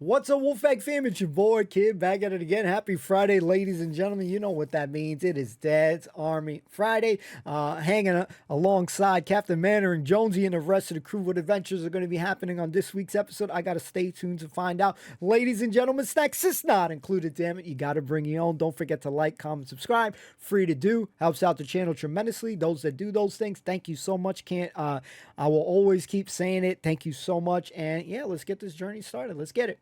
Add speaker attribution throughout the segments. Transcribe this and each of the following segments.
Speaker 1: What's up, Wolfpack fam? It's your boy, Kid, back at it again. Happy Friday, ladies and gentlemen. You know what that means. It is Dad's Army Friday. Hanging alongside Captain Manor and Jonesy and the rest of the crew. What adventures are going to be happening on this week's episode? I got to stay tuned to find out. Ladies and gentlemen, snacks is not included, damn it. You got to bring your own. Don't forget to like, comment, subscribe. Free to do. Helps out the channel tremendously. Those that do those things, thank you so much. I will always keep saying it. Thank you so much. And yeah, let's get this journey started. Let's get it.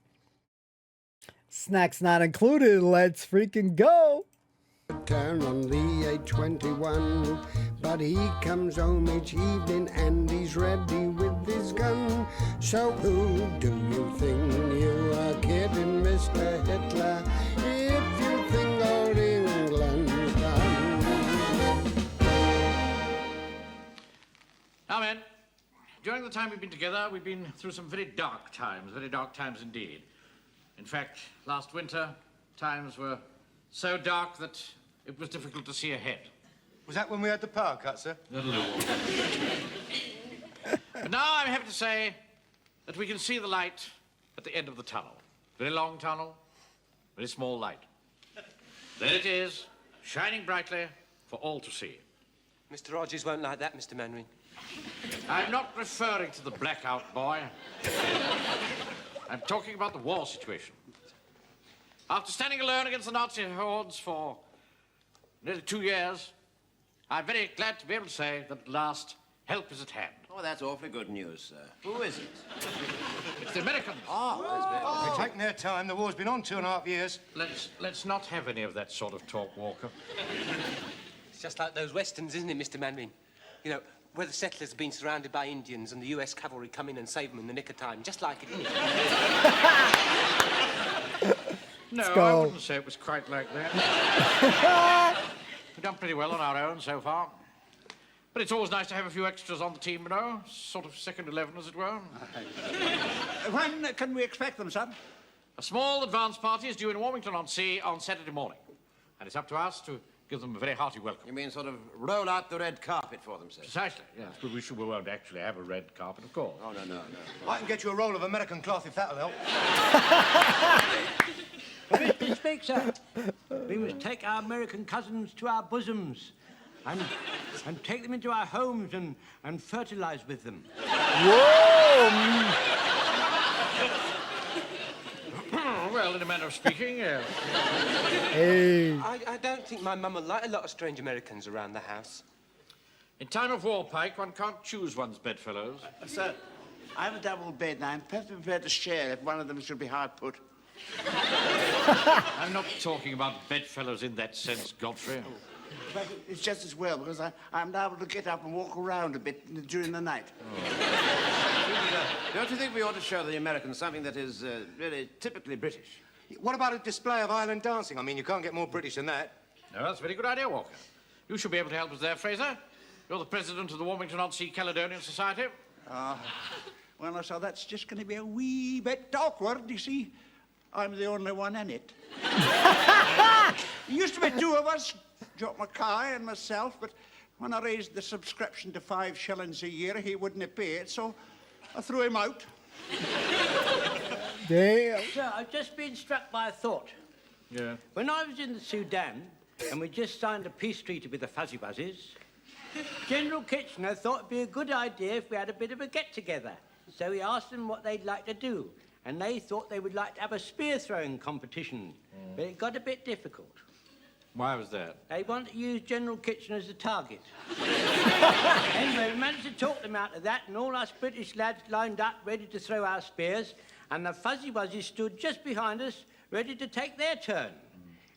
Speaker 1: Snacks not included. Let's freaking go.
Speaker 2: Turn on the A21, but he comes home each evening and he's ready with his gun. So who do you think you are kidding, Mr. Hitler, if you think old England's done?
Speaker 3: Now, men, during the time we've been together, we've been through some very dark times indeed. In fact, last winter, times were so dark that it was difficult to see ahead.
Speaker 4: Was that when we had the power cut, sir?
Speaker 3: That'll do. But now I'm happy to say that we can see the light at the end of the tunnel. Very long tunnel, very small light. There it is, shining brightly for all to see.
Speaker 5: Mr. Rogers won't like that, Mr. Manring.
Speaker 3: I'm not referring to the blackout, boy. I'm talking about the war situation. After standing alone against the Nazi hordes for nearly 2 years, I'm very glad to be able to say that at last help is at hand.
Speaker 6: Oh, that's awfully good news, sir. Who is it?
Speaker 3: It's the Americans.
Speaker 4: They're taking their time. The war's been on 2.5 years.
Speaker 3: Let's not have any of that sort of talk, Walker.
Speaker 5: It's just like those westerns, isn't it, Mr. Manring? You know, where the settlers have been surrounded by Indians and the US cavalry come in and save them in the nick of time. Just like it, isn't it?
Speaker 3: No,
Speaker 1: go.
Speaker 3: I wouldn't say it was quite like that. We've done pretty well on our own so far. But it's always nice to have a few extras on the team, you know. Sort of second 11, as it were.
Speaker 6: When can we expect them, son?
Speaker 3: A small advance party is due in Warmington on Sea on Saturday morning. And it's up to us to give them a very hearty welcome.
Speaker 6: You mean sort of roll out the red carpet for them, sir?
Speaker 3: Precisely, yes. But we won't actually have a red carpet, of course.
Speaker 6: Oh, no.
Speaker 4: I can get you a roll of American cloth if that'll help.
Speaker 7: Mr. Speaker, we must take our American cousins to our bosoms and take them into our homes and fertilize with them.
Speaker 1: Whoa!
Speaker 3: Well, in a manner of speaking, yes.
Speaker 1: Hey.
Speaker 5: I don't think my mum will like a lot of strange Americans around the house.
Speaker 3: In time of war, Pike, one can't choose one's bedfellows.
Speaker 6: Sir, I have a double bed and I'm perfectly prepared to share if one of them should be hard put.
Speaker 3: I'm not talking about bedfellows in that sense, Godfrey.
Speaker 6: But it's just as well because I'm able to get up and walk around a bit during the night.
Speaker 8: Don't you think we ought to show the Americans something that is really typically British?
Speaker 4: What about a display of island dancing? I mean, you can't get more British than that.
Speaker 3: No, that's a very good idea, Walker. You should be able to help us there, Fraser. You're the president of the Warmington-on-Sea Caledonian Society.
Speaker 9: Well, so that's just going to be a wee bit awkward, you see. I'm the only one in it. There used to be two of us, Jock Mackay and myself, but when I raised the subscription to 5 shillings a year, he wouldn't pay it, so I threw him out.
Speaker 1: Damn.
Speaker 7: Sir, I've just been struck by a thought.
Speaker 3: Yeah.
Speaker 7: When I was in the Sudan, and we just signed a peace treaty with the Fuzzy Wuzzies, General Kitchener thought it'd be a good idea if we had a bit of a get-together. So he asked them what they'd like to do, and they thought they would like to have a spear-throwing competition. But it got a bit difficult.
Speaker 3: Why was that?
Speaker 7: They wanted to use General Kitchener as a target. Anyway, we managed to talk them out of that, and all us British lads lined up, ready to throw our spears, and the Fuzzy Wuzzies stood just behind us, ready to take their turn.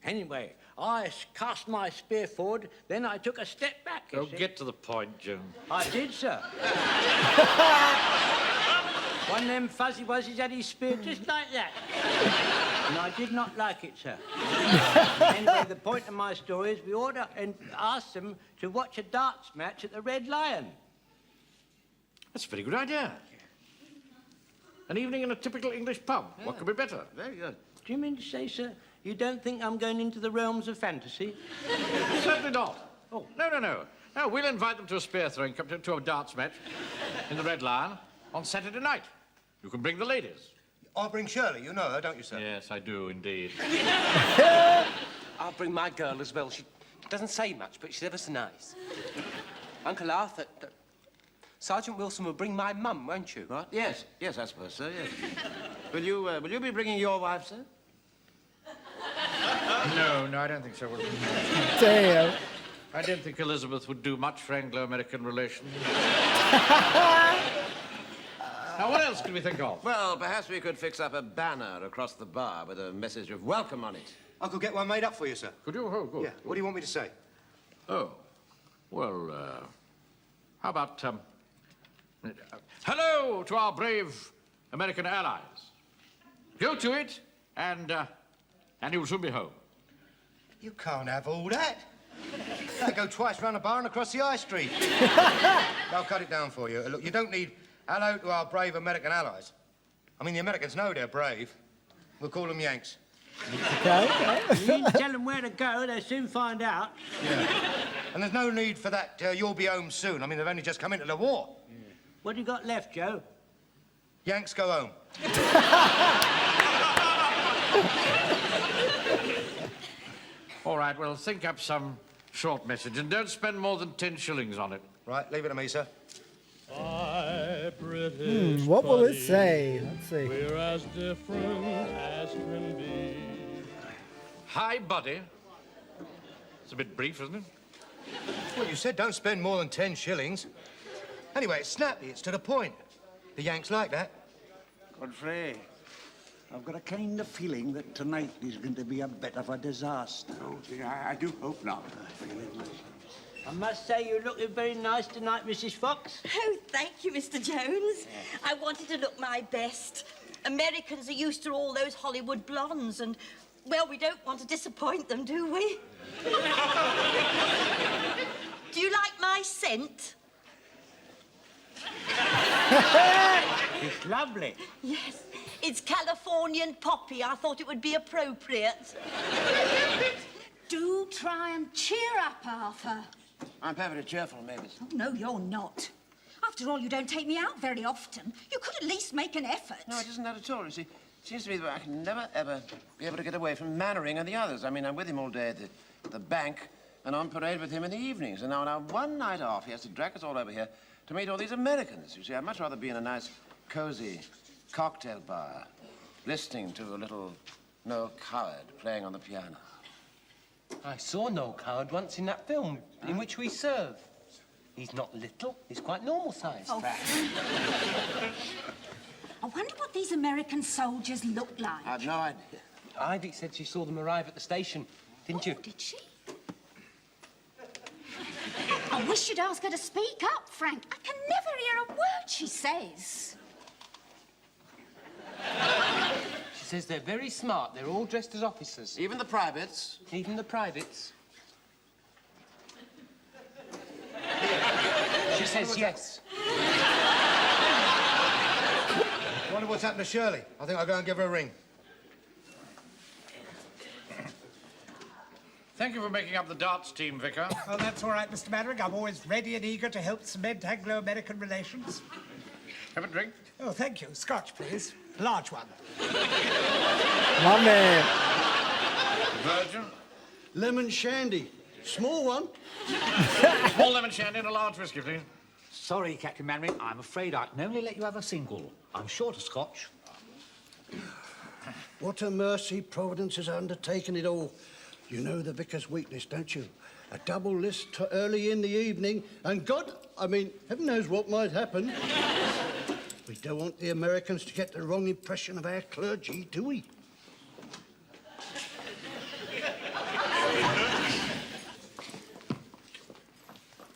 Speaker 7: Anyway, I cast my spear forward, then I took a step back.
Speaker 3: Oh, get to the point, Jim.
Speaker 7: I did, sir. One of them Fuzzy Wuzzies had his spear just like that. And I did not like it, sir. Anyway, the point of my story is we ordered and asked them to watch a darts match at the Red Lion.
Speaker 3: That's a very good idea. An evening in a typical English pub. Yeah. What could be better?
Speaker 6: Very good.
Speaker 7: Do you mean to say, sir, you don't think I'm going into the realms of fantasy?
Speaker 3: Certainly not. Oh, no. No, we'll invite them to a spear throwing, to a darts match in the Red Lion on Saturday night. You can bring the ladies.
Speaker 4: I'll bring Shirley. You know her, don't you, sir?
Speaker 3: Yes, I do, indeed.
Speaker 5: I'll bring my girl as well. She doesn't say much, but she's ever so nice. Uncle Arthur, Sergeant Wilson will bring my mum, won't you?
Speaker 8: What? Yes, yes, I suppose so, yes. Will you be bringing your wife, sir?
Speaker 3: No, I don't think so.
Speaker 1: Damn.
Speaker 3: I don't think Elizabeth would do much for Anglo-American relations. Now, what else could we think of?
Speaker 8: Well, perhaps we could fix up a banner across the bar with a message of welcome on it.
Speaker 4: I could get one made up for you, sir.
Speaker 3: Could you? Oh, good.
Speaker 4: Yeah. What do you want me to say?
Speaker 3: Oh, well, how about, hello to our brave American allies. Go to it, and you'll soon be home.
Speaker 4: You can't have all that. They go twice round the bar and across the high street. I'll cut it down for you. Look, you don't need hello to our brave American allies. I mean, the Americans know they're brave. We'll call them Yanks.
Speaker 1: Okay.
Speaker 7: You need to tell them where to go, they'll soon find out.
Speaker 4: Yeah. And there's no need for that, you'll be home soon. I mean, they've only just come into the war.
Speaker 7: Yeah. What have you got left, Joe?
Speaker 4: Yanks go home.
Speaker 3: All right, well, think up some short message, and don't spend more than 10 shillings on it.
Speaker 4: Right, leave it to me, sir.
Speaker 1: What will it say? Let's see.
Speaker 10: We're as different as can be.
Speaker 3: Hi, buddy. It's a bit brief, isn't it?
Speaker 4: Well, you said don't spend more than 10 shillings. Anyway, it's snappy, it's to the point. The Yanks like that.
Speaker 9: Godfrey, I've got a kind of feeling that tonight is going to be a bit of a disaster.
Speaker 6: Oh, dear, I do hope not.
Speaker 7: I must say you're looking very nice tonight, Mrs. Fox.
Speaker 11: Oh, thank you, Mr. Jones. I wanted to look my best. Americans are used to all those Hollywood blondes, and, well, we don't want to disappoint them, do we? Do you like my scent?
Speaker 7: It's lovely.
Speaker 11: Yes, it's Californian poppy. I thought it would be appropriate.
Speaker 12: Do try and cheer up, Arthur.
Speaker 8: I'm perfectly cheerful, Mavis.
Speaker 12: Oh, no, you're not. After all, you don't take me out very often. You could at least make an effort.
Speaker 8: No, it isn't that at all. You see, it seems to me that I can never, ever be able to get away from Mannering and the others. I mean, I'm with him all day at the bank and on parade with him in the evenings. And now, one night off, he has to drag us all over here to meet all these Americans. You see, I'd much rather be in a nice, cosy cocktail bar, listening to a little Noel Coward playing on the piano.
Speaker 5: I saw Noel Coward once in that film in which we serve. He's not little, he's quite normal size.
Speaker 12: Oh. I wonder what these American soldiers look like.
Speaker 8: I've no idea.
Speaker 5: Ivy said she saw them arrive at the station, didn't you?
Speaker 12: Did she? I wish you'd ask her to speak up, Frank. I can never hear a word she says.
Speaker 5: She says they're very smart. They're all dressed as officers.
Speaker 8: Even the privates?
Speaker 5: Even the privates. She says yes.
Speaker 4: Wonder what's happened to Shirley. I think I'll go and give her a ring.
Speaker 3: Thank you for making up the darts team, Vicar.
Speaker 13: Oh, that's all right, Mr. Mannering. I'm always ready and eager to help cement Anglo-American relations.
Speaker 3: Have a drink?
Speaker 13: Oh, thank you. Scotch, please. Large one.
Speaker 1: My man.
Speaker 3: Virgin?
Speaker 2: Lemon shandy. Small one.
Speaker 3: Small lemon shandy and a large whiskey, please.
Speaker 14: Sorry, Captain Mannering. I'm afraid I can only let you have a single. I'm short of Scotch.
Speaker 2: What a mercy Providence has undertaken it all. You know the vicar's weakness, don't you? A double list early in the evening, and heaven knows what might happen. We don't want the Americans to get the wrong impression of our clergy, do we?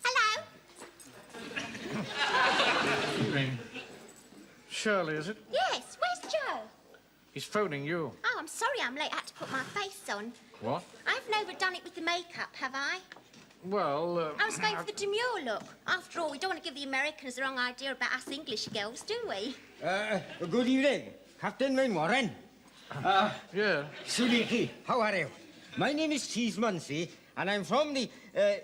Speaker 12: Hello?
Speaker 3: Shirley, is it?
Speaker 12: Yes, where's Joe?
Speaker 3: He's phoning you.
Speaker 12: Oh, I'm sorry I'm late. I had to put my face on.
Speaker 3: What?
Speaker 12: I haven't overdone it with the makeup, have I?
Speaker 3: Well,
Speaker 12: I was going for the demure look. After all, we don't want to give the Americans the wrong idea about us English girls, do we?
Speaker 15: Good evening, Captain Mainwaring.
Speaker 3: Yeah.
Speaker 15: Suliki, how are you? My name is Cheesemunsey, and I'm from the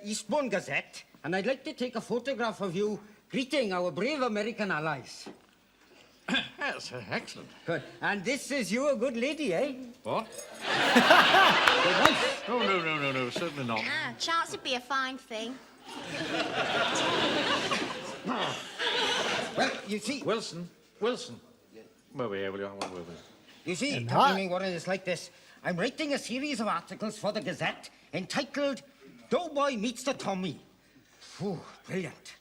Speaker 15: Eastbourne Gazette, and I'd like to take a photograph of you greeting our brave American allies.
Speaker 3: Yes, excellent.
Speaker 15: Good. And this is you a good lady, eh?
Speaker 3: What? Oh, no, certainly not.
Speaker 12: Ah, chance would be a fine thing.
Speaker 15: Well, you see...
Speaker 3: Wilson. Where were you?
Speaker 15: You see, Captain what it is like this. I'm writing a series of articles for the Gazette entitled Doughboy Meets the Tommy. Phew, brilliant.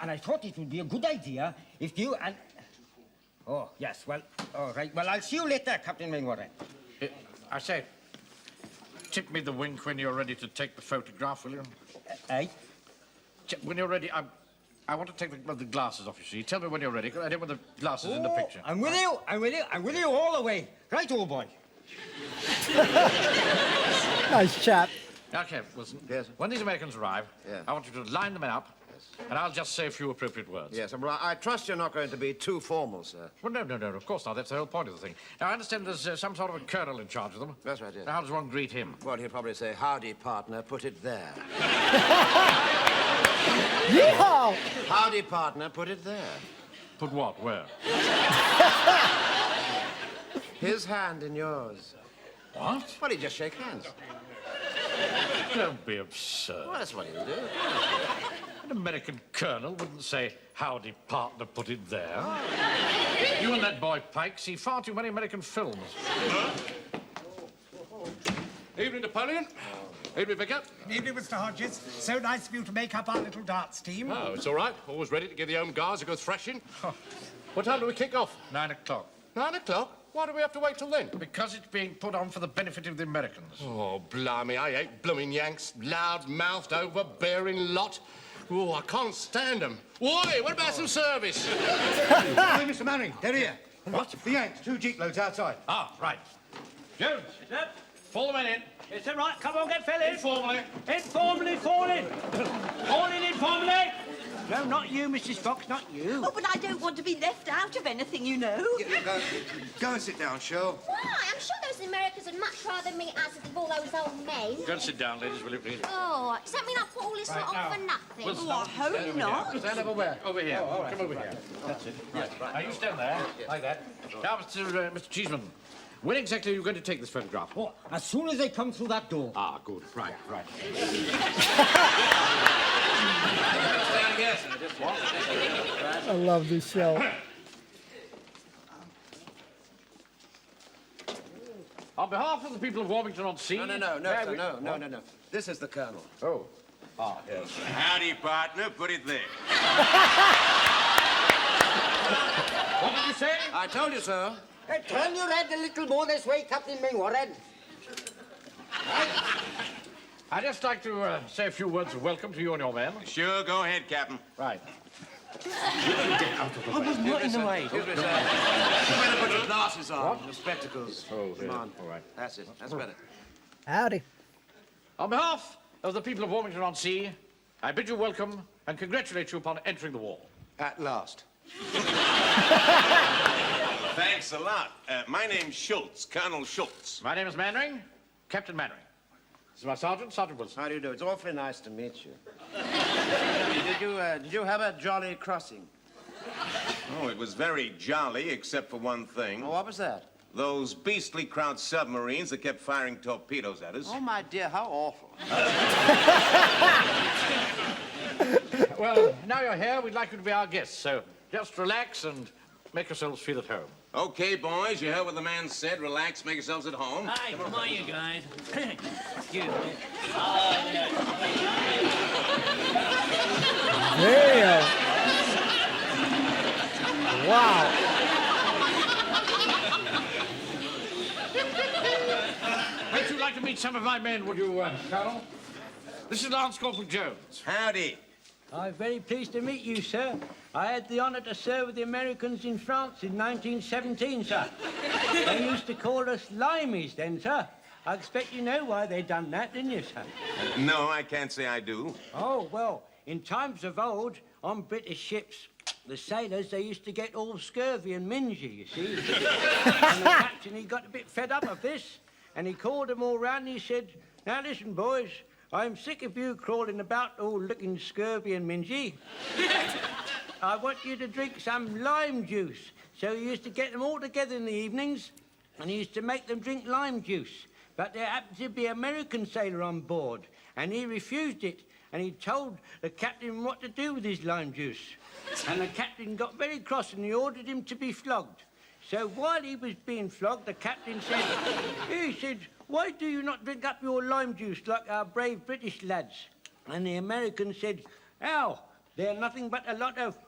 Speaker 15: And I thought it would be a good idea if you and... Oh, yes, well, all right. Well, I'll see you later, Captain Mainwater.
Speaker 3: I say, tip me the wink when you're ready to take the photograph, will you?
Speaker 15: Eh?
Speaker 3: When you're ready, I want to take the glasses off, you see. Tell me when you're ready. I don't want the glasses in the picture.
Speaker 15: I'm with you all the way. Right, old boy.
Speaker 1: Nice chap.
Speaker 3: Okay, Wilson. Yes. When these Americans arrive, I want you to line them up, and I'll just say a few appropriate words.
Speaker 8: Yes, I trust you're not going to be too formal, sir.
Speaker 3: Well, no, of course not. That's the whole point of the thing. Now, I understand there's some sort of a colonel in charge of them.
Speaker 8: That's right, yes.
Speaker 3: Now, how does one greet him?
Speaker 8: Well, he'll probably say, howdy, partner, put it there.
Speaker 1: Yeehaw!
Speaker 8: Howdy, partner, put it there.
Speaker 3: Put what? Where?
Speaker 8: His hand in yours.
Speaker 3: What?
Speaker 8: Well, he'd just shake hands.
Speaker 3: Don't be absurd.
Speaker 8: Well, that's what he'll do.
Speaker 3: An American colonel wouldn't say, howdy, partner, put it there. You and that boy Pikes see far too many American films.
Speaker 16: Huh? Evening, Napoleon. Evening, Vicar.
Speaker 13: Evening, Mr. Hodges. So nice of you to make up our little dance team.
Speaker 16: Oh, it's all right. Always ready to give the home guards a good thrashing. What time do we kick off?
Speaker 3: 9 o'clock.
Speaker 16: 9 o'clock? Why do we have to wait till then?
Speaker 3: Because it's being put on for the benefit of the Americans.
Speaker 16: Oh, blimey, I hate blooming Yanks. Loud-mouthed, overbearing lot. Oh, I can't stand them. Oi, what about some service?
Speaker 4: Hey, Mr. Manning, they're here. What? The Yanks, 2 jeep loads outside.
Speaker 3: Ah, right. Jones, fall the men in.
Speaker 7: Is that right? Come on, get fell in.
Speaker 3: Informally.
Speaker 7: Informally, fall in. Fall in informally. No, not you, Mrs. Fox, not you.
Speaker 11: Oh, but I don't want to be left out of anything, you know.
Speaker 4: Go and sit down, Cheryl.
Speaker 12: Why? I'm sure those Americans would much rather meet us than all those old men.
Speaker 3: Go and sit down, ladies, will you please?
Speaker 12: Oh, does that mean I put all this lot on for nothing?
Speaker 3: Wilson,
Speaker 11: I hope not.
Speaker 3: Stand over where? Over here. Oh, right. Come over here. That's it. Right. Now, you stand there, like that. Now, Mr. Cheeseman, when exactly are you going to take this photograph?
Speaker 15: Oh, as soon as they come through that door.
Speaker 3: Ah, good. Right.
Speaker 1: I love this show.
Speaker 3: On behalf of the people of Warmington-on-Sea...
Speaker 8: No. This is the Colonel.
Speaker 3: Oh. Ah, yes.
Speaker 16: Howdy, partner. Put it there.
Speaker 3: What did you say?
Speaker 8: I told you so.
Speaker 15: Turn your head a little more this way, Captain Mainwater.
Speaker 3: I'd just like to say a few words of welcome to you and your men.
Speaker 16: Sure, go ahead, Captain.
Speaker 3: Right.
Speaker 5: I was not in the way.
Speaker 8: Excuse me, sir. You better put your glasses on.
Speaker 3: What?
Speaker 8: Your spectacles.
Speaker 3: Oh,
Speaker 8: Come on.
Speaker 3: All right.
Speaker 8: That's it. That's better.
Speaker 1: Howdy.
Speaker 3: On behalf of the people of Warmington-on-Sea, I bid you welcome and congratulate you upon entering the war.
Speaker 4: At last.
Speaker 16: Thanks a lot. My name's Schultz, Colonel Schultz.
Speaker 3: My name is Mannering, Captain Mannering. This is my sergeant, Sergeant Wilson.
Speaker 8: How do you do? It's awfully nice to meet you. Did you have a jolly crossing?
Speaker 16: Oh, it was very jolly, except for one thing.
Speaker 8: Oh, what was that?
Speaker 16: Those beastly Kraut submarines that kept firing torpedoes at us.
Speaker 8: Oh, my dear, how awful.
Speaker 3: Well, now you're here, we'd like you to be our guests, so just relax and make yourselves feel at home.
Speaker 16: Okay, boys, you heard what the man said. Relax, make yourselves at home.
Speaker 7: Hi, come on, you guys. Excuse me.
Speaker 1: Damn. Wow.
Speaker 3: Would you like to meet some of my men, would you, Colonel? This is Lance Corporal Jones.
Speaker 16: Howdy.
Speaker 7: I'm very pleased to meet you, sir. I had the honor to serve with the Americans in France in 1917, sir. They used to call us limeys then, sir. I expect you know why they done that, didn't you, sir?
Speaker 16: No, I can't say I do.
Speaker 7: Oh, well, in times of old, on British ships, the sailors, they used to get all scurvy and mingy, you see. And the captain, he got a bit fed up of this, and he called them all round and he said, now listen, boys, I'm sick of you crawling about all looking scurvy and mingy. I want you to drink some lime juice. So he used to get them all together in the evenings, and he used to make them drink lime juice. But there happened to be an American sailor on board, and he refused it, and he told the captain what to do with his lime juice. And the captain got very cross, and he ordered him to be flogged. So while he was being flogged, the captain said, "Why do you not drink up your lime juice like our brave British lads?" And the American said, "Ow, they're nothing but a lot of,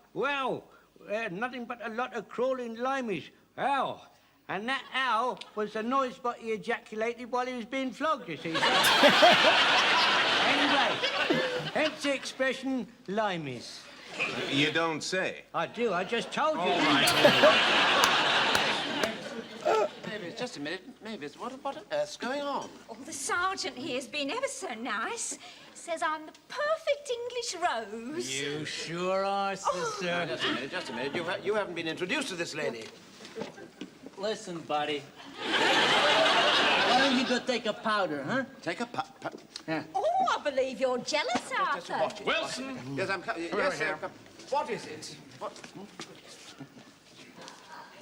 Speaker 7: nothing but a lot of crawling limeys. Ow." And that ow was the noise what he ejaculated while he was being flogged, you see. Anyway, hence the expression limeys.
Speaker 8: You don't say.
Speaker 7: I do, I just told you.
Speaker 8: Mavis, just a minute. Mavis, what on earth's going on?
Speaker 12: Oh, the sergeant here's been ever so nice. Says I'm the perfect English rose.
Speaker 5: You sure are, sister.
Speaker 8: Just a minute. You haven't been introduced to this lady.
Speaker 17: Listen, buddy. Why don't you go take a powder, huh?
Speaker 8: Take a powder?
Speaker 17: Yeah.
Speaker 12: Oh, I believe you're jealous, Arthur.
Speaker 3: Wilson!
Speaker 8: Yes, I'm coming. Yes, sir. What is it? What?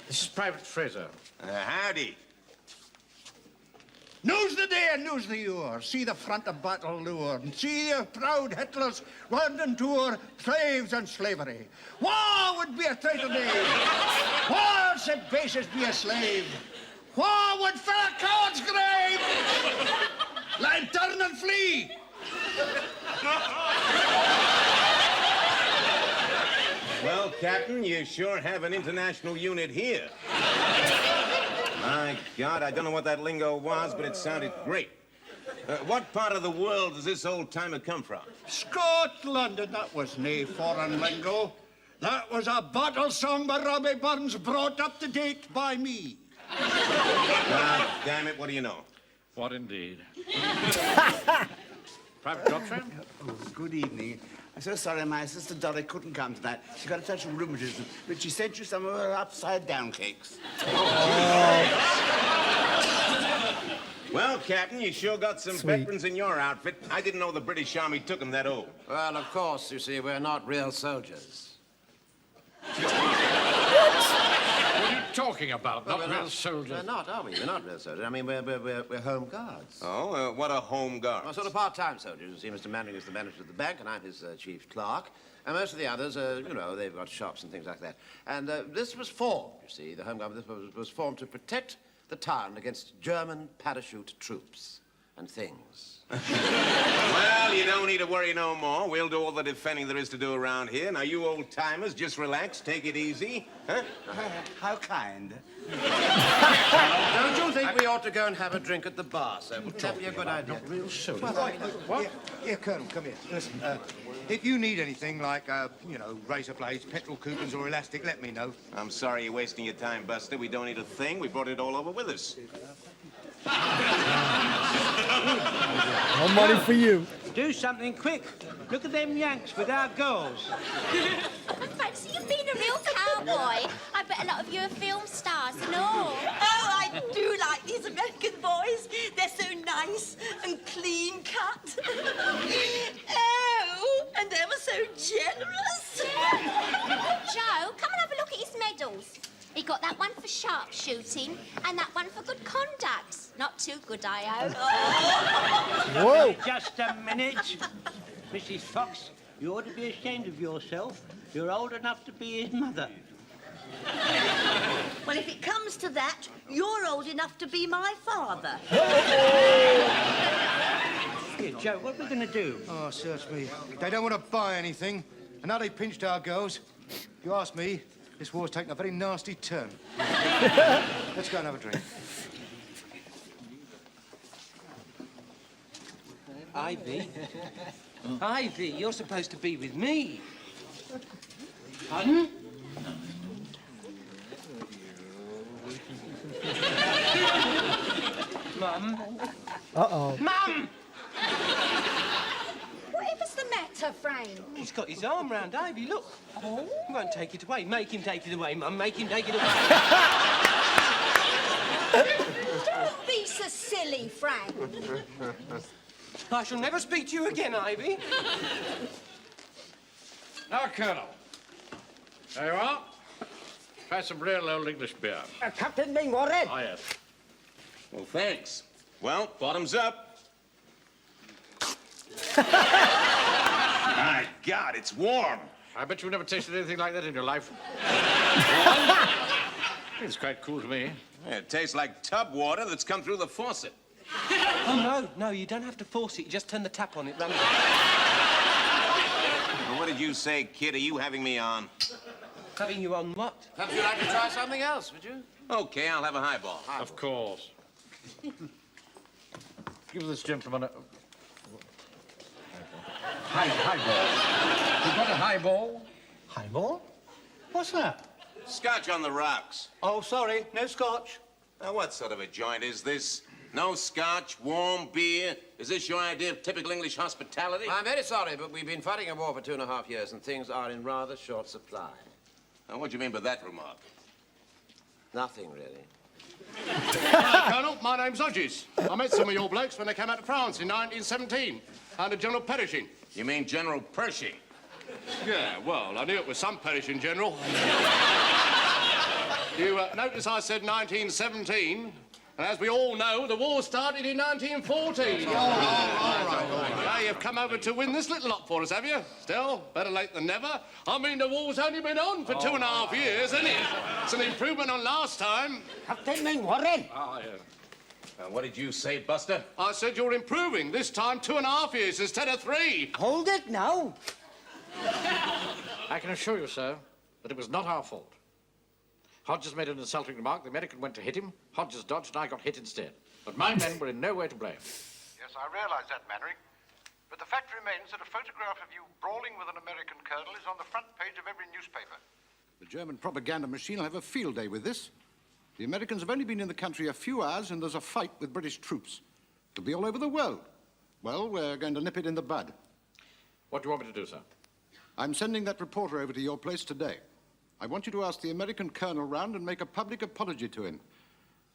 Speaker 3: This is Private Fraser.
Speaker 8: Howdy.
Speaker 9: News the day and news the hour. See the front of battle lure. And see the proud Hitlers wandering tour slaves and slavery. War would be a traitor day. War said basis be a slave. War would fill a coward's grave. Lie, turn and flee.
Speaker 8: Well, Captain, you sure have an international unit here. My God, I don't know what that lingo was, but it sounded great. What part of the world does this old-timer come from?
Speaker 9: Scotland, and that was nae foreign lingo. That was a battle song by Robbie Burns, brought up to date by me.
Speaker 8: God damn it, what do you know?
Speaker 3: What indeed? Private Godfrey?
Speaker 6: Oh, good evening. I'm so sorry my sister Dolly couldn't come tonight. She got a touch of rheumatism, but she sent you some of her upside-down cakes.
Speaker 8: Well, Captain, you sure got some veterans in your outfit. I didn't know the British Army took them that old. Well, of course, you see, we're not real soldiers.
Speaker 3: What are you talking about?
Speaker 8: Well,
Speaker 3: Not real soldiers.
Speaker 8: We're not, are we? We're not real soldiers. I mean, we're home guards.
Speaker 16: Oh, what are home guards?
Speaker 8: Well, sort of part-time soldiers. You see, Mr. Manning is the manager of the bank, and I'm his chief clerk. And most of the others, you know, they've got shops and things like that. And this was formed, you see, the home guard was formed to protect the town against German parachute troops and things.
Speaker 16: Well, you don't need to worry no more. We'll do all the defending there is to do around here. Now, you old-timers, just relax, take it easy. Huh?
Speaker 6: How kind.
Speaker 8: Don't you think we ought to go and have a drink at the bar, sir? Wouldn't that be a good idea?
Speaker 3: Real soldiers.
Speaker 4: What? Yeah, Colonel, come here. Listen, if you need anything like, you know, razor blades, petrol coupons, or elastic, let me know.
Speaker 16: I'm sorry you're wasting your time, Buster. We don't need a thing. We brought it all over with us.
Speaker 1: No money for you.
Speaker 7: Do something quick. Look at them Yanks with our girls.
Speaker 12: I fancy you've been a real cowboy. I bet a lot of you are film stars and all.
Speaker 11: Oh, I do like these American boys. They're so nice and clean cut. Oh, and they were so generous.
Speaker 12: Joe, come and have a look at his medals. He got that one for sharpshooting and that one for good conduct. Not too good, I hope.
Speaker 1: Whoa.
Speaker 7: Just a minute. Mrs. Fox, you ought to be ashamed of yourself. You're old enough to be his mother.
Speaker 11: Well, if it comes to that, you're old enough to be my father.
Speaker 7: Here, Joe, what are we going to do?
Speaker 4: Oh, search me. They don't want to buy anything, and now they pinched our girls. If you ask me, this war's taken a very nasty turn. Let's go and have a drink.
Speaker 5: Ivy? Ivy, you're supposed to be with me. Pardon? Mum?
Speaker 1: Uh-oh.
Speaker 5: Mum!
Speaker 12: Whatever's the matter, Frank?
Speaker 5: He's got his arm round Ivy, look. Oh? He won't take it away. Make him take it away, Mum. Make him take it away.
Speaker 12: Don't be so silly, Frank.
Speaker 5: I shall never speak to you again, Ivy.
Speaker 3: Now, Colonel. There you are. Try some real old English beer.
Speaker 15: Captain being worried.
Speaker 3: Oh, yes.
Speaker 16: Well, thanks. Well, bottoms up. My God, it's warm.
Speaker 3: I bet you've never tasted anything like that in your life. It's quite cool to me.
Speaker 16: Yeah, it tastes like tub water that's come through the faucet.
Speaker 5: Oh, no, you don't have to force it. You just turn the tap on, it runs.
Speaker 16: Well, what did you say, kid? Are you having me on?
Speaker 5: Having you on what?
Speaker 8: Perhaps you'd like to try something else, would you?
Speaker 16: Okay, I'll have a highball.
Speaker 3: Of course. Give this gentleman a... Highball. You got a highball?
Speaker 14: Highball? What's that?
Speaker 16: Scotch on the rocks.
Speaker 14: Oh, sorry, no scotch.
Speaker 16: Now, what sort of a joint is this? No scotch, warm beer? Is this your idea of typical English hospitality?
Speaker 8: I'm very sorry, but we've been fighting a war for 2.5 years, and things are in rather short supply.
Speaker 16: Now, what do you mean by that remark?
Speaker 8: Nothing, really.
Speaker 18: Hi, Colonel. My name's Hodges. I met some of your blokes when they came out to France in 1917 under General Pershing.
Speaker 16: You mean General Pershing?
Speaker 18: Yeah, well, I knew it was some Pershing general. You notice I said 1917, and as we all know, the war started in 1914. All right. Now, you've come over to win this little lot for us, have you? Still, better late than never. I mean, the war's only been on for 2.5 years, isn't it? It's an improvement on last time.
Speaker 15: Captain being worried.
Speaker 3: Oh, yeah.
Speaker 16: What did you say, Buster?
Speaker 18: I said you're improving. This time, 2.5 years instead of 3.
Speaker 15: Hold it now.
Speaker 3: I can assure you, sir, that it was not our fault. Hodges made an insulting remark. The American went to hit him. Hodges dodged, and I got hit instead. But my men were in no way to blame.
Speaker 19: Yes, I realise that, Mannering. But the fact remains that a photograph of you brawling with an American colonel is on the front page of every newspaper.
Speaker 9: The German propaganda machine will have a field day with this. The Americans have only been in the country a few hours, and there's a fight with British troops. It'll be all over the world. Well, we're going to nip it in the bud.
Speaker 3: What do you want me to do, sir?
Speaker 9: I'm sending that reporter over to your place today. I want you to ask the American colonel round and make a public apology to him.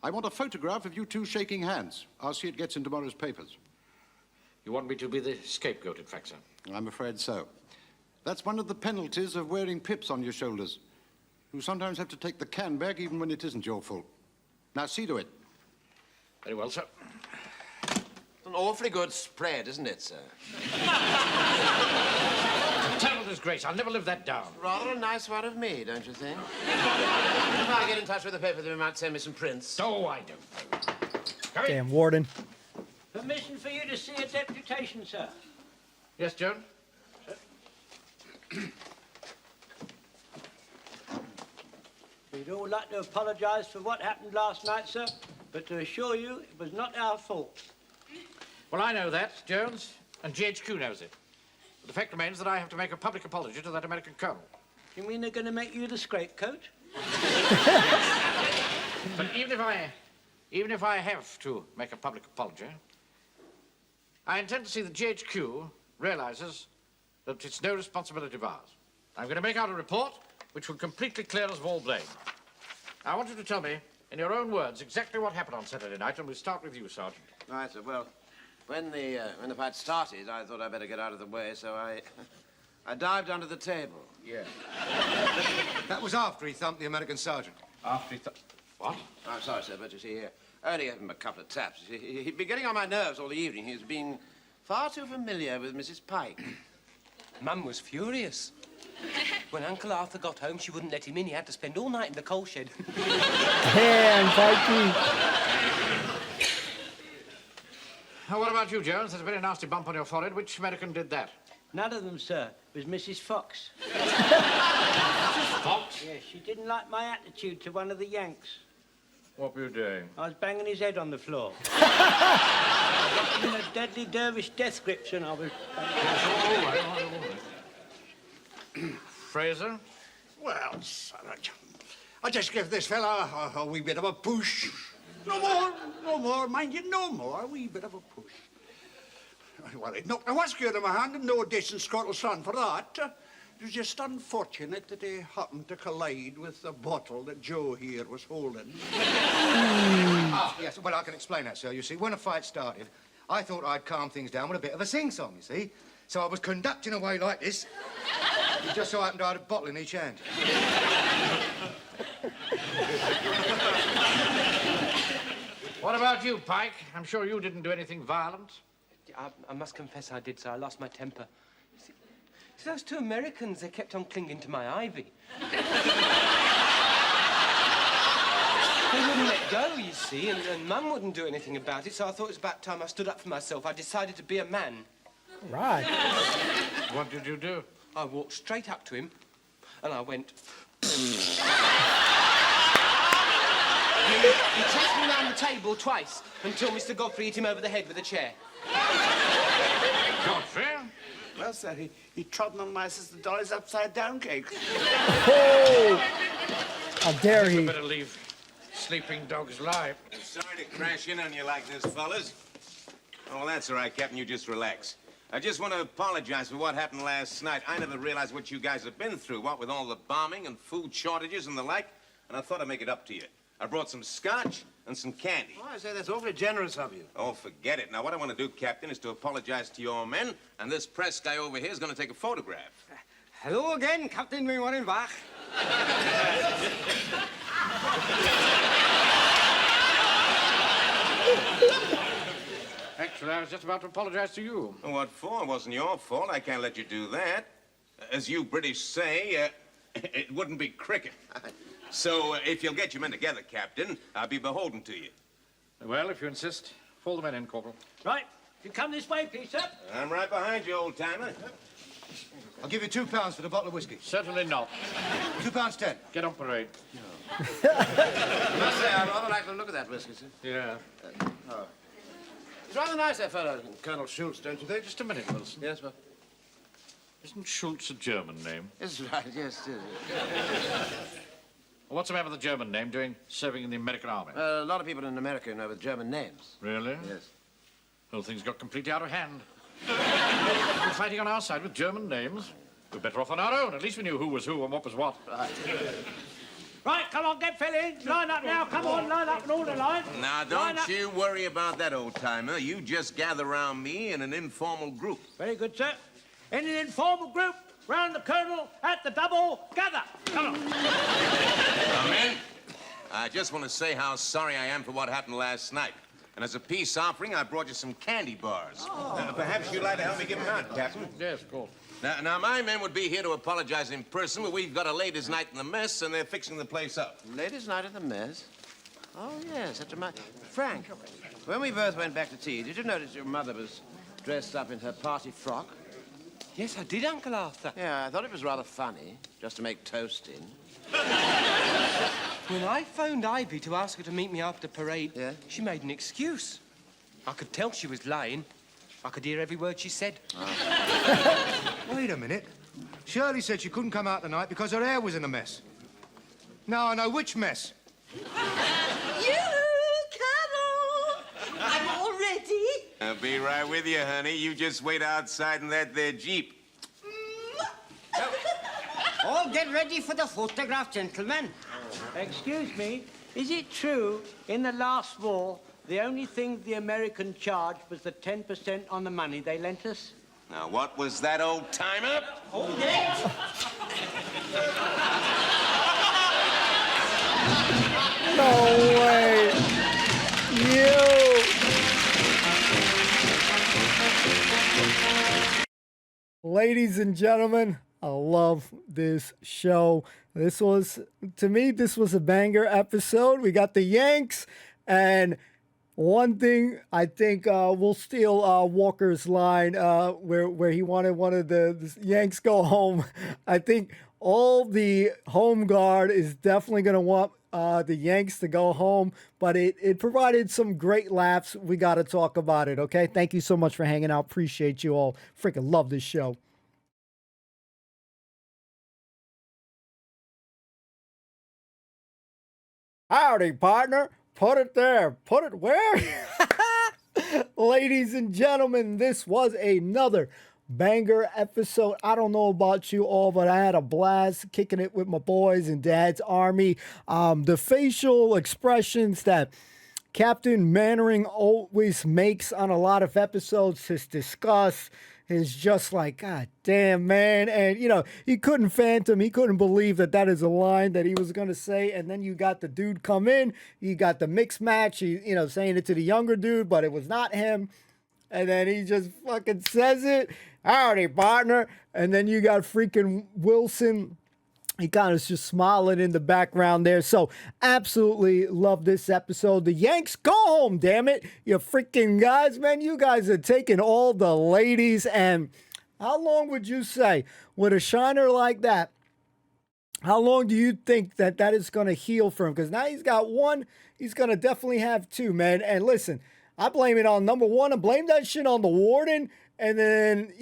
Speaker 9: I want a photograph of you two shaking hands. I'll see it gets in tomorrow's papers.
Speaker 3: You want me to be the scapegoat, in fact, sir?
Speaker 9: I'm afraid so. That's one of the penalties of wearing pips on your shoulders. You sometimes have to take the can back even when it isn't your fault. Now, see to it.
Speaker 3: Very well, sir.
Speaker 8: It's an awfully good spread, isn't it, sir?
Speaker 3: Terrible disgrace. I'll never live that down.
Speaker 8: Rather a nice one of me, don't you think? If I get in touch with the paper, they might send me some prints.
Speaker 3: Oh, I don't.
Speaker 1: Damn, Warden.
Speaker 7: Permission for you to see a deputation, sir.
Speaker 3: Yes, Joan?
Speaker 7: We'd all like to apologise for what happened last night, sir, but to assure you it was not our fault.
Speaker 3: Well, I know that, Jones, and GHQ knows it. But the fact remains that I have to make a public apology to that American colonel.
Speaker 7: You mean they're going to make you the scapegoat?
Speaker 3: But even if I have to make a public apology, I intend to see that GHQ realizes that it's no responsibility of ours. I'm going to make out a report which will completely clear us of all blame. I want you to tell me, in your own words, exactly what happened on Saturday night, and we'll start with you, Sergeant.
Speaker 8: Right, sir. Well, when the fight started, I thought I'd better get out of the way, so I dived under the table.
Speaker 3: Yeah.
Speaker 4: That was after he thumped the American sergeant.
Speaker 3: After he What?
Speaker 8: I'm sorry, sir, but you see, I only gave him a couple of taps. He'd been getting on my nerves all the evening. He was being far too familiar with Mrs. Pike.
Speaker 5: Mum was furious. When Uncle Arthur got home, she wouldn't let him in. He had to spend all night in the coal shed.
Speaker 1: Damn, Pikey.
Speaker 3: Now, what about you, Jones? There's a very nasty bump on your forehead. Which American did that?
Speaker 7: None of them, sir. It was Mrs. Fox.
Speaker 3: Mrs. Fox?
Speaker 7: Yes, she didn't like my attitude to one of the Yanks.
Speaker 3: What were you doing?
Speaker 7: I was banging his head on the floor. In a deadly dervish death grips, and I was...
Speaker 3: Fraser?
Speaker 9: Well, son, I just give this fella a wee bit of a push. No more, mind you, no more. A wee bit of a push. Well, it knocked a whiskey out of my hand and no decent Scottish son for that. It was just unfortunate that he happened to collide with the bottle that Joe here was holding.
Speaker 4: Yes, well, I can explain that, sir. You see, when the fight started, I thought I'd calm things down with a bit of a sing-song, you see. So I was conducting away like this. It just so happened I had a bottle in each hand.
Speaker 3: What about you, Pike? I'm sure you didn't do anything violent.
Speaker 5: I must confess I did, sir. I lost my temper. See, those two Americans, they kept on clinging to my ivy. They wouldn't let go, you see, and Mum wouldn't do anything about it, so I thought it was about time I stood up for myself. I decided to be a man.
Speaker 1: Right.
Speaker 3: What did you do?
Speaker 5: I walked straight up to him, and I went... He chased me round the table twice until Mr. Godfrey hit him over the head with a chair.
Speaker 3: Godfrey?
Speaker 6: Well, sir, he trodden on my sister Dolly's upside-down cake.
Speaker 1: Oh! How dare he?
Speaker 3: Better leave sleeping dogs lie.
Speaker 16: I'm sorry to crash in on you like this, fellas. Oh, well, that's all right, Captain. You just relax. I just want to apologize for what happened last night. I never realized what you guys have been through, what with all the bombing and food shortages and the like, and I thought I'd make it up to you. I brought some scotch and some candy.
Speaker 4: Oh, I say, that's awfully generous of you.
Speaker 16: Oh, forget it. Now, what I want to do, Captain, is to apologize to your men, and this press guy over here is going to take a photograph.
Speaker 15: Hello again, Captain Bach.
Speaker 3: Actually, I was just about to apologize to you.
Speaker 16: What for? It wasn't your fault. I can't let you do that. As you British say, it wouldn't be cricket. So, if you'll get your men together, Captain, I'll be beholden to you.
Speaker 3: Well, if you insist, fall the men in, Corporal.
Speaker 7: Right. If you come this way, please, sir.
Speaker 16: I'm right behind you, old-timer.
Speaker 4: I'll give you £2 for the bottle of whiskey.
Speaker 3: Certainly not.
Speaker 4: £2.10.
Speaker 3: Get on parade.
Speaker 4: I must say, I rather like the look of that whiskey, sir.
Speaker 3: Yeah.
Speaker 4: It's rather nice, that fellow, Colonel Schultz, don't you think?
Speaker 3: Just a minute, Wilson.
Speaker 4: Yes, sir.
Speaker 3: Isn't Schultz a German name?
Speaker 4: Yes, right, yes, yes.
Speaker 3: What's the man with the German name doing serving in the American army?
Speaker 8: A lot of people in America know with German names.
Speaker 3: Really?
Speaker 8: Yes.
Speaker 3: Well, things got completely out of hand. We're fighting on our side with German names. We're better off on our own. At least we knew who was who and what was what.
Speaker 8: Right.
Speaker 7: Right, come on, get filling. Line up now. Come on, line up in all the line.
Speaker 16: Now, don't you worry about that, old-timer. You just gather around me in an informal group.
Speaker 7: Very good, sir. In an informal group, round the colonel, at the double, gather. Come on.
Speaker 16: Come in. I just want to say how sorry I am for what happened last night. And as a peace offering, I brought you some candy bars. Perhaps you'd like to help me give them out, Captain.
Speaker 3: Yes, of course.
Speaker 16: Now, my men would be here to apologize in person, but we've got a ladies' night in the mess, and they're fixing the place up.
Speaker 8: Ladies' night at the mess? Oh, yes, that's a Frank, when we both went back to tea, did you notice your mother was dressed up in her party frock?
Speaker 5: Yes, I did, Uncle Arthur.
Speaker 8: Yeah, I thought it was rather funny, just to make toast in.
Speaker 5: When I phoned Ivy to ask her to meet me after parade, she made an excuse. I could tell she was lying. I could hear every word she said.
Speaker 4: Wait a minute. Shirley said she couldn't come out tonight because her hair was in a mess. Now I know which mess.
Speaker 11: You, Carol! I'm all ready.
Speaker 16: I'll be right with you, honey. You just wait outside in that there Jeep.
Speaker 15: All get ready for the photograph, gentlemen.
Speaker 7: Excuse me, is it true in the last war the only thing the American charged was the 10% on the money they lent us?
Speaker 16: Now, what was that, old-timer?
Speaker 7: Hold it!
Speaker 1: No way! You! Ladies and gentlemen, I love this show. This was, to me, this was a banger episode. We got the Yanks, and one thing I think we'll steal Walker's line where he wanted one of the Yanks go home. I think all the home guard is definitely going to want the Yanks to go home, but it provided some great laughs. We got to talk about it, okay? Thank you so much for hanging out. Appreciate you all. Freaking love this show. Howdy, partner. Put it there. Put it where? Ladies and gentlemen, this was another banger episode. I don't know about you all, but I had a blast kicking it with my boys in Dad's Army. The facial expressions that Captain Mannering always makes on a lot of episodes, his disgust, is just like, God damn, man. And, he couldn't phantom. He couldn't believe that is a line that he was going to say. And then you got the dude come in. You got the mixed match, saying it to the younger dude, but it was not him. And then he just fucking says it. Howdy, partner. And then you got freaking Wilson. He kind of just smiling in the background there. So absolutely love this episode. The Yanks, go home, damn it. You freaking guys, man. You guys are taking all the ladies. And how long would you say with a shiner like that? How long do you think that is going to heal for him? Because now he's got one. He's going to definitely have two, man. And listen, I blame it on number one. I blame that shit on the warden. And then,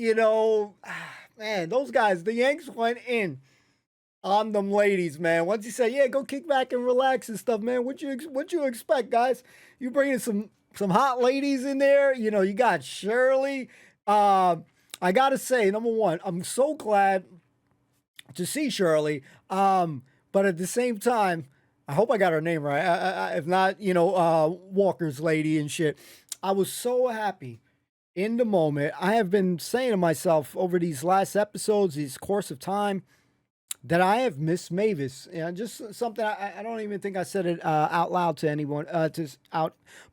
Speaker 1: man, those guys, the Yanks went in on them ladies, man. Once he said, yeah, go kick back and relax and stuff, man. What you expect, guys? You bringing some hot ladies in there? You got Shirley. I got to say, number one, I'm so glad to see Shirley. But at the same time, I hope I got her name right. If not, Walker's lady and shit. I was so happy in the moment. I have been saying to myself over these last episodes, these course of time, that I have missed Mavis. Just something I don't even think I said it out loud to anyone.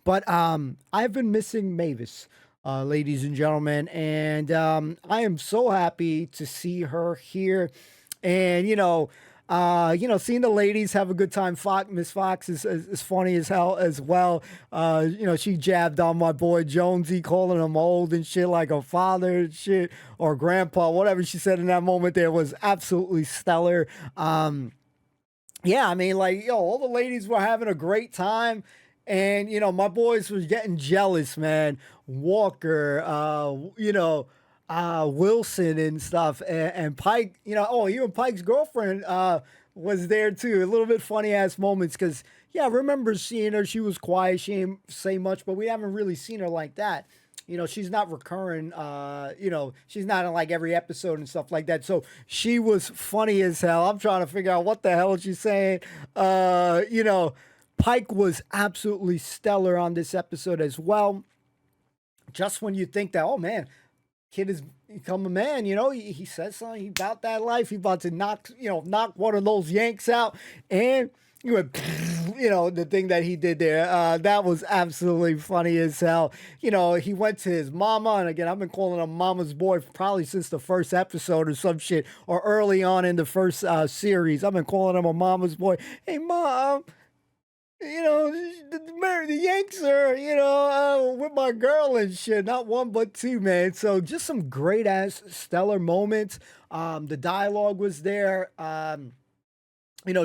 Speaker 1: But I've been missing Mavis, ladies and gentlemen, and I am so happy to see her here. And seeing the ladies have a good time. Miss Fox is funny as hell as well. She jabbed on my boy Jonesy, calling him old and shit, like a father and shit, or grandpa, whatever she said in that moment there was absolutely stellar. All the ladies were having a great time. And, my boys were getting jealous, man. Walker, Wilson and stuff, and Pike, even Pike's girlfriend was there too. A little bit funny ass moments because, I remember seeing her. She was quiet. She didn't say much, but we haven't really seen her like that. She's not recurring. She's not in like every episode and stuff like that. So she was funny as hell. I'm trying to figure out what the hell she's saying. Pike was absolutely stellar on this episode as well. Just when you think that, oh man, kid has become a man, he says something about that life. He about to knock one of those Yanks out. And you went, the thing that he did there, that was absolutely funny as hell. He went to his mama, and again, I've been calling him mama's boy probably since the first episode or some shit, or early on in the first series. I've been calling him a mama's boy. Hey, mom. The Yanks are, with my girl and shit. Not one, but two, man. So just some great ass stellar moments. The dialogue was there.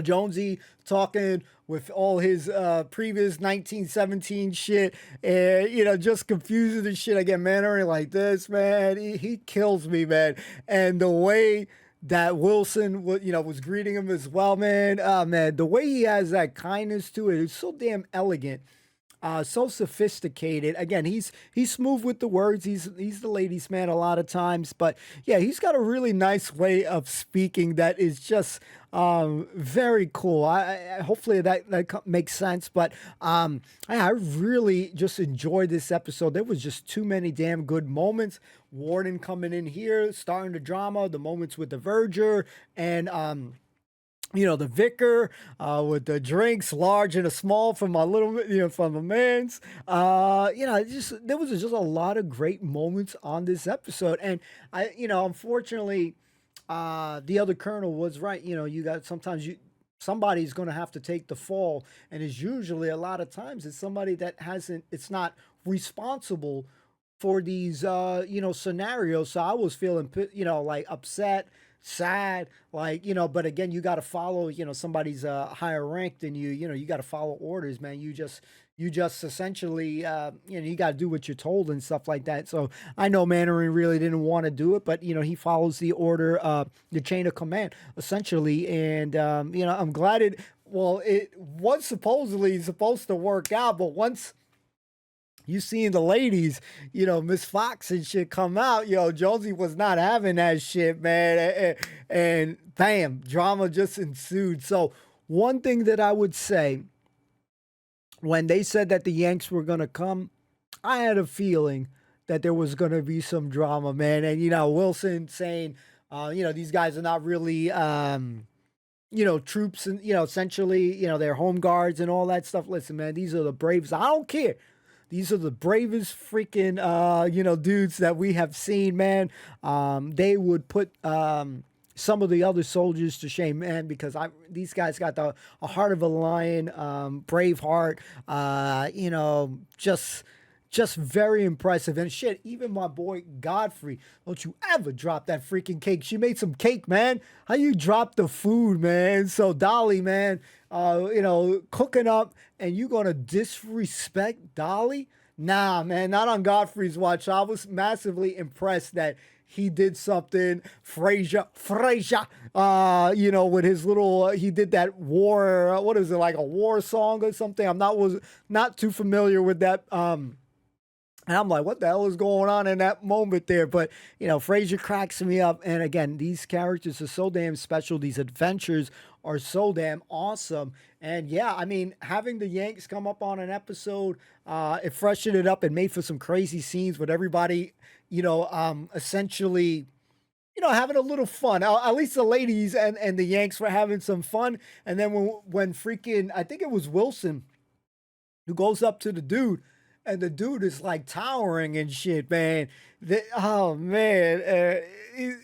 Speaker 1: Jonesy talking with all his previous 1917 shit, and just confusing the shit. I get Mandarin like this, man. He kills me, man. And the way that Wilson was greeting him as well, man. Man, the way he has that kindness to it is so damn elegant. So sophisticated. Again, he's smooth with the words. He's the ladies' man a lot of times, but yeah, he's got a really nice way of speaking that is just very cool. I hopefully that makes sense, but I really just enjoyed this episode. There was just too many damn good moments. Warden coming in here, starting the drama, the moments with the verger, and the vicar with the drinks, large and a small from my little, from the man's. There was just a lot of great moments on this episode. And unfortunately, the other colonel was right. You got somebody's going to have to take the fall. And it's usually a lot of times it's somebody that it's not responsible for these, scenarios. So I was feeling, like upset, sad, but again, you got to follow, somebody's higher ranked than you, you got to follow orders, man. You just essentially, you got to do what you're told and stuff like that. So I know Mandarin really didn't want to do it, but, he follows the order, the chain of command, essentially. And, I'm glad it was supposedly supposed to work out, but once you seen the ladies, Miss Fox and shit come out, Jonesy was not having that shit, man. And bam, drama just ensued. So one thing that I would say, when they said that the Yanks were going to come, I had a feeling that there was going to be some drama, man. And, you know, Wilson saying, you know, these guys are not really, you know, troops and, you know, essentially, you know, they're home guards and all that stuff. Listen, man, these are the braves. I don't care. These are the bravest freaking, you know, dudes that we have seen, man. They would put some of the other soldiers to shame, man, because these guys got a heart of a lion, brave heart, you know, just very impressive. And shit, even my boy Godfrey, don't you ever drop that freaking cake. She made some cake, man. How you drop the food, man? So Dolly, man, you know, cooking up, and you gonna disrespect Dolly? Nah, man, not on Godfrey's watch. I was massively impressed that he did something. Frasier, you know, with his little, he did that war, what is it, like a war song or something? Was not too familiar with that, and I'm like, what the hell is going on in that moment there? But, you know, Frasier cracks me up. And again, these characters are so damn special. These adventures are so damn awesome. And yeah, I mean, having the Yanks come up on an episode, it freshened it up and made for some crazy scenes with everybody, you know, essentially, you know, having a little fun. At least the ladies and the Yanks were having some fun. And then when freaking, I think it was Wilson who goes up to the dude, and the dude is like towering and shit, man. Oh man,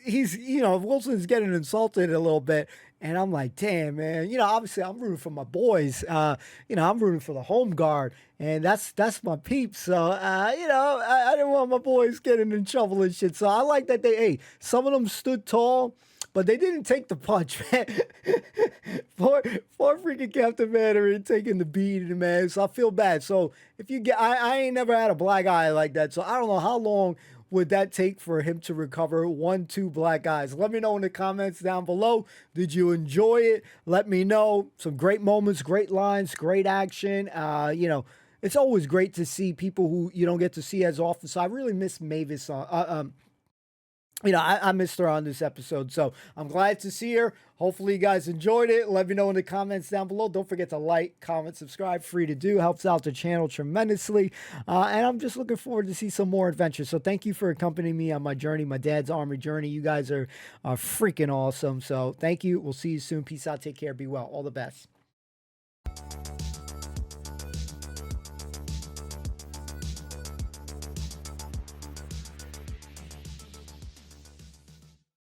Speaker 1: he's, you know, Wilson's getting insulted a little bit, and I'm like, damn, man. You know, obviously I'm rooting for my boys. You know, I'm rooting for the home guard, and that's my peeps. So, you know, I didn't want my boys getting in trouble and shit. So I like that some of them stood tall, but they didn't take the punch, man. Poor freaking Captain Mandarin taking the beating, man. So I feel bad. So if you get, I ain't never had a black eye like that. So I don't know how long would that take for him to recover 1-2 black eyes. Let me know in the comments down below. Did you enjoy it? Let me know. Some great moments, great lines, great action. You know, it's always great to see people who you don't get to see as often. So I really miss Mavis on, you know, I missed her on this episode, so I'm glad to see her. Hopefully you guys enjoyed it. Let me know in the comments down below. Don't forget to like, comment, subscribe. Free to do. Helps out the channel tremendously. And I'm just looking forward to see some more adventures. So thank you for accompanying me on my journey, my dad's army journey. You guys are freaking awesome. So thank you. We'll see you soon. Peace out. Take care. Be well. All the best.